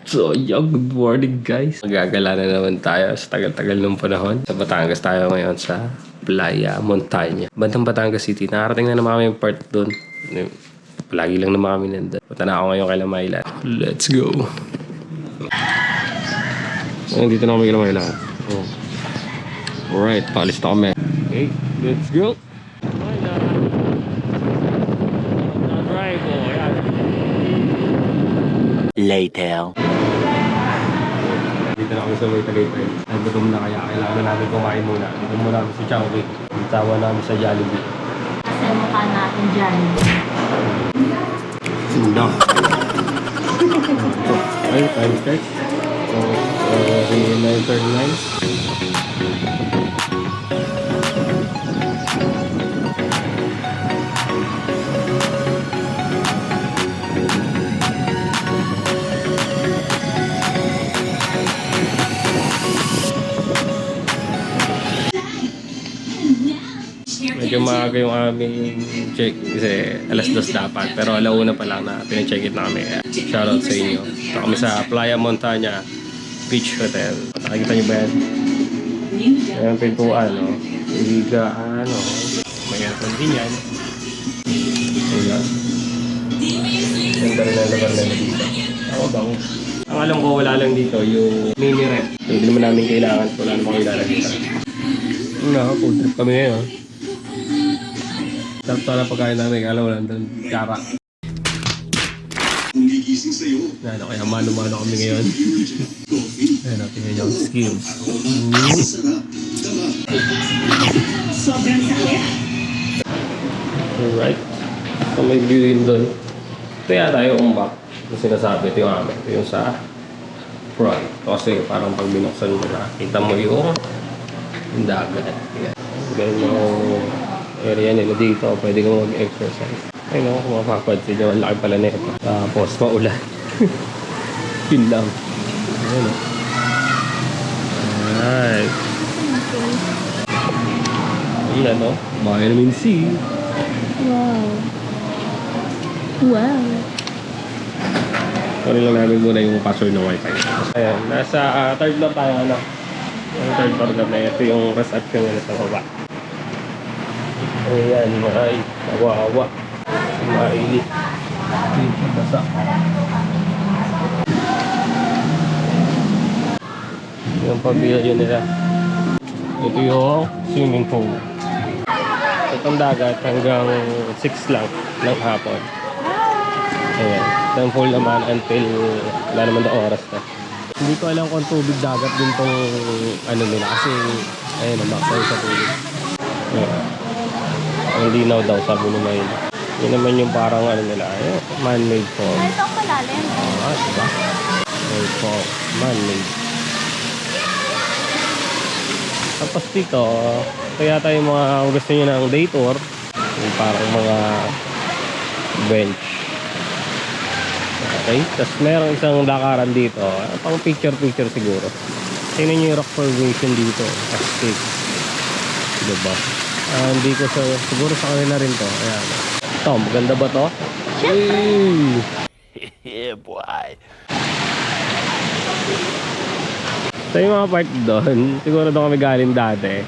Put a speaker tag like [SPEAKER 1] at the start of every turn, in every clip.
[SPEAKER 1] So, good morning guys. Magagala na naman tayo sa tagal-tagal ng panahon. Sa Batangas tayo ngayon sa Playa Montaña. Bandang Batangas City. Nakarating na naman kami yung part doon. Palagi lang naman kami nandun. Punta na ako ngayon kay Lamayla. Let's go. Dito na kami kay Lamayla. Oh. Alright, paalis na kami. Okay, let's go.
[SPEAKER 2] Later.
[SPEAKER 1] Dito na kami sa may Tagaytay. Nagutom na kaya kailangan namin kumain muna. Dito muna kami sa Chowking. Tawa namin sa Jollibee.
[SPEAKER 3] Kasi mukha natin Jollibee.
[SPEAKER 1] Sunda. Ay, time check. So, 9:39. Medyo maaga yung aming check kasi alas 2 dapat pero alauna pa lang na pina-check it na kami. Shoutout sa inyo. Ito kami sa Playa Montaña Beach Hotel. Nakikita nyo ba yan? Ayan pintuan, no? Liga, ano? May aircon din yan. Ayan. Ganda rin ang lugar na dito. Ako bang? Ang alam ko wala lang dito yung mini rep. Hindi naman namin kailangan. Wala naman kailangan dito. Food trip kami ngayon. Sarap na pagkain namin, alam mo lang doon, kara. Ano, kaya mano-mano kami ngayon. Ayan, tingnan nyo ang skills. Alright. So may view din doon. Ito yata yung back. Yung sinasabi, ito yung amin. Ito yung sa front. Kasi parang pag binuksan mo na, kita mo yung dagat. Yan. Ganun yung area nila dito, pwede kang mag-exercise. Ayun ako, kung mapapansin nyo, ang laki pala na ito. Tapos, maulan. Yun lang. Ayun o. Alright. Ayan o. Vitamin C.
[SPEAKER 3] Wow. Wow.
[SPEAKER 1] Sorry lang namin muna yung password ng wifi. Ayan, nasa third floor tayo, ano? Yung third floor kami. Ito yung reception nila sa baba. Ayan, ay, kawawa. Maili. Dito, basa. Yung pavilion nila. Ito yung swimming pool. Itong dagat hanggang 6 lang ng hapon. Ayan. Itong pool naman until wala naman na oras na. Hindi ko alam kung tubig dagat din tong ano nila. Kasi, ayun, namaksaw sa tubig. Ayan. Ang linaw daw, sabi nila yun. Yun naman yung parang ano nila, man-made fall.
[SPEAKER 3] Ay, ito ang palalim.
[SPEAKER 1] Diba? Made fall. Man-made. Tapos dito, kaya tayo mga gusto nyo ng day tour. Yung parang mga bench. Okay? Tapos meron isang lakaran dito. Pang picture-picture siguro. Tingnan nyo yung rock formation dito. Astig. Diba? Hindi ko siguro sa kanila rin to. Ayan. Ito, maganda ba to?
[SPEAKER 2] Yeah, boy.
[SPEAKER 1] So yung mga part doon, siguro doon kami galing dati.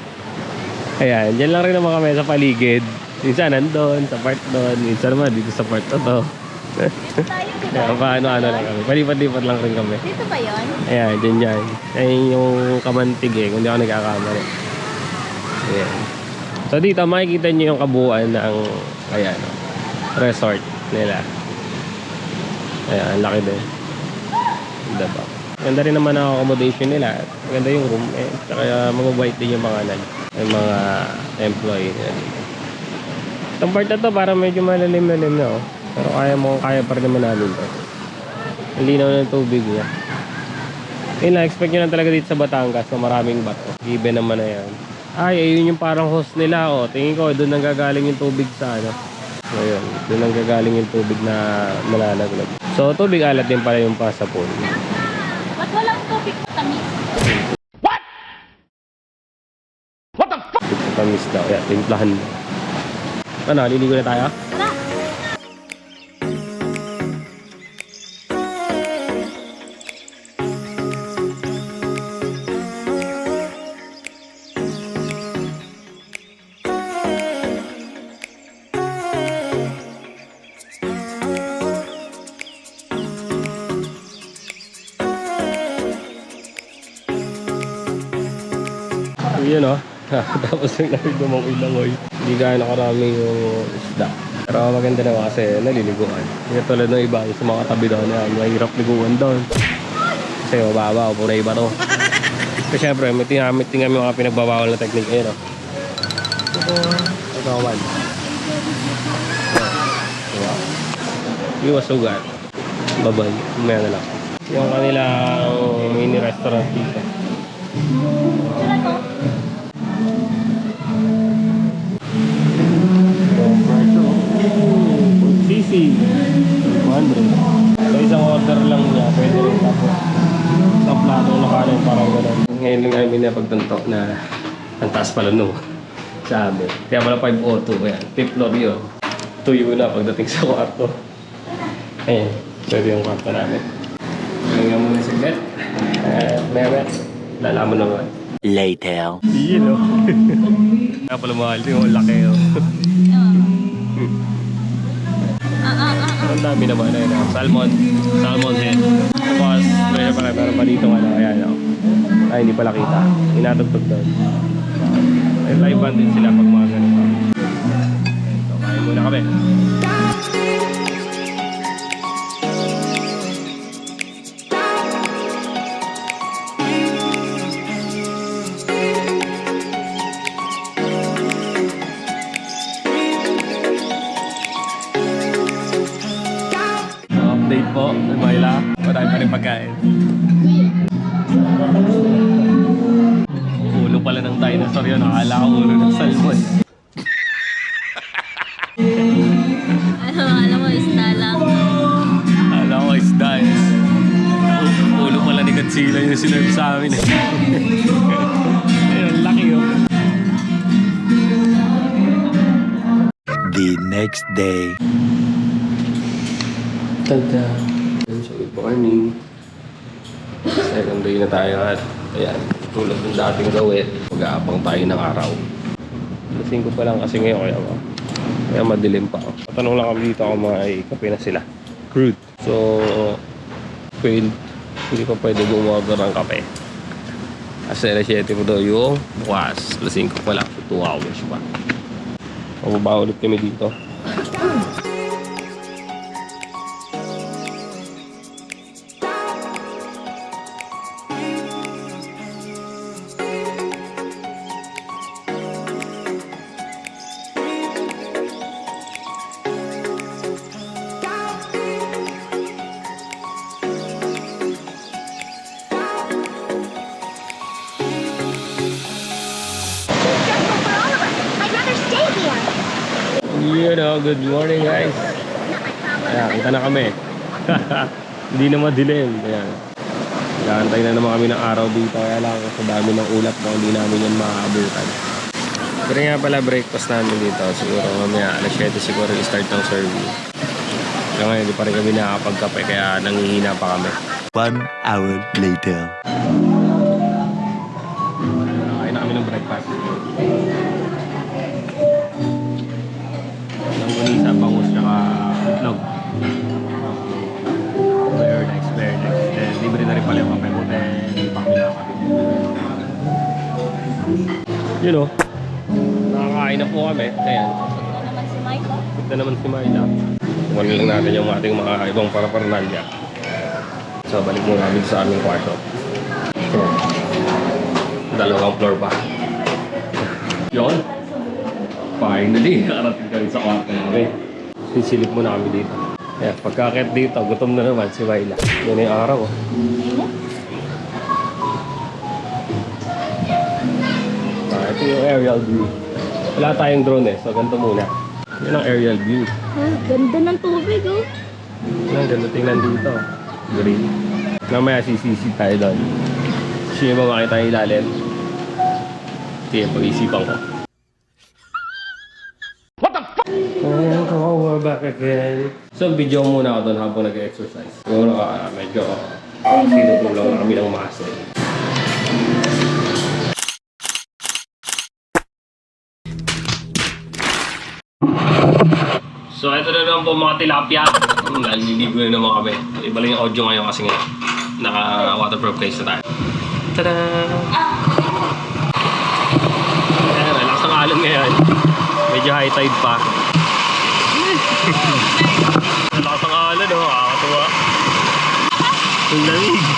[SPEAKER 1] Ayan, dyan lang rin naman kami sa paligid. Minsan nandun, sa part doon. Minsan naman dito sa part to.
[SPEAKER 3] Dito tayo, diba?
[SPEAKER 1] Kaya paano-ano lang kami. Palipat-lipat lang rin kami.
[SPEAKER 3] Dito ba yun?
[SPEAKER 1] Ayan, dyan. Ayan yung Kamantig kung di ako nagkakamali. Ayan. So dito makikita nyo yung kabuuan ng ayan, resort nila. Ayan, ang laki din. Diba? Ganda rin naman ang accommodation nila. Maganda yung room. Kaya mag-white din yung mga yung mga employee nila dito. Itong part na to para medyo malalim-lalim na. Pero kaya pa rin naman namin to. Ang linaw ng tubig niya. Yun lang, expect nyo lang talaga dito sa Batangas na maraming bato. Given naman na yan. Ay, ayun yung parang host nila, oh. Tingin ko, doon nanggagaling yung tubig sa ano. Ayun, doon nanggagaling yung tubig na malalaglag. So, tubig alat din pala yung pa sa pool.
[SPEAKER 3] Ba't walang tubig matamis?
[SPEAKER 2] What? What the fuck?
[SPEAKER 1] Tubig tamis daw. Kaya, timplahan. Ano, liligo na tayo?
[SPEAKER 3] Tara!
[SPEAKER 1] Yun o. Tapos yung nakita mong ilangoy. Hindi gaano karami yung isda. Pero maganda naman kasi naliliguan. Hindi tulad ng iba sa mga tabi doon. Mahirap liguan doon. Kasi mababa o pura iba to. Kasi syempre may tingamit yung mga pinagbabawal na technique. Ayun o. Ito naman. Diba? Iwas sugat. Babay. Umaya na lang. Yung kanilang mini restaurant dito.
[SPEAKER 3] Sila to?
[SPEAKER 1] Sisi 200. So isang order lang niya, pwede rin tapos isang plato na kanin, parang gano'n. Ngayon lang namin napagtanto na ang taas pala no sa amin. Kaya pala 502, ayan, 5th floor yun. Tuyo na pagdating sa kwarto. Ayan, pwede yung kwarto namin. Ngayon muna siglet. Mehmet, lalaman naman.
[SPEAKER 2] Later.
[SPEAKER 1] Yun o. Kaya pala mahal yung laki o. Ang dami naman na yun. Salmon head. Tapos, presyo pala pero pa dito nga na. Ayan o. Ay, hindi pala kita. Inatugtog doon. May live band din sila pag mga ganito. So, kain muna kami. Update po, Mayla. Marami pa rin pagkain. Ulo pala ng dinosaur yun. Akala ko ulo ng salmon.
[SPEAKER 3] Alam mo, isda lang.
[SPEAKER 1] Akala ko isda eh. Ulo pala ni Godzilla yung sinerve sa amin eh. Ayun, laki yun.
[SPEAKER 2] The next day.
[SPEAKER 1] Tada! So, good morning. Second day na tayo at ayan, tulad ng dating gawin, mag-aabang tayo ng araw. Lasing ko pa lang kasi ngayon kaya madilim pa. Patanong lang kami dito kung may kape na sila. Crude. So, failed. Hindi pa pwede bumorder ng kape. Kasi alas 7 po daw yung bukas. Lasing ko pa lang. 2 hours pa. Mababa ulit kami dito. You know, good morning guys. Ayan, kita na kami. Hindi na madilim. Ayan. Nagantay na naman kami ng araw dito. Kaya lang sa dami ng ulap mo, hindi namin yan makaabutan. Pero nga pala breakfast namin dito. Siguro mamaya alas 7 siguro i-start ng serving. Kaya ngayon, hindi pa rin kami nakakapagkape. Kaya nangihina pa kami.
[SPEAKER 2] 1 hour later.
[SPEAKER 1] Nakain na kami ng breakfast. Sa bangus tsaka itlog. Very nice, very nice. Then, libre na rin pala yung kape mo. Then, hindi pa kami nakakabit. You know, nakakain na po kami. Ayan.
[SPEAKER 3] Ito naman si Mike.
[SPEAKER 1] Ito naman si Mayla. Kunin lang natin yung ating mga ibang para-parnalya. So, balik muna namin sa aming kwarto. Ayan. Dalawang floor pa. Yun. Finally, nakarating kami sa kwarto namin. Sisilip muna kami dito. Ayan, pagkakit dito, gutom na naman si Mayla. Yan yung araw. Oh. Ito yung aerial view. Wala tayong drone eh, so ganito muna. Yan ang aerial view.
[SPEAKER 3] Ganda ng tubig, oh.
[SPEAKER 1] Yan, ganda tingnan dito. Green. Namaya sisisi tayo doon. Sino ba makita yung ilalim? Sige, pag-isipan ko. Ayan, we're back again. So, video muna ako doon habang nag-exercise. Siguro medyo sinutulong na kami ng muscle. So, ito na naman po mga tilapia. Naliligo na naman kami. Iba lang yung audio ngayon kasi ngayon. Naka-waterproof case na tayo. Tada! alon ngayon. Medyo high tide pa. Nalakas ang alon, oh. Nakakatuwa. Ang lamig.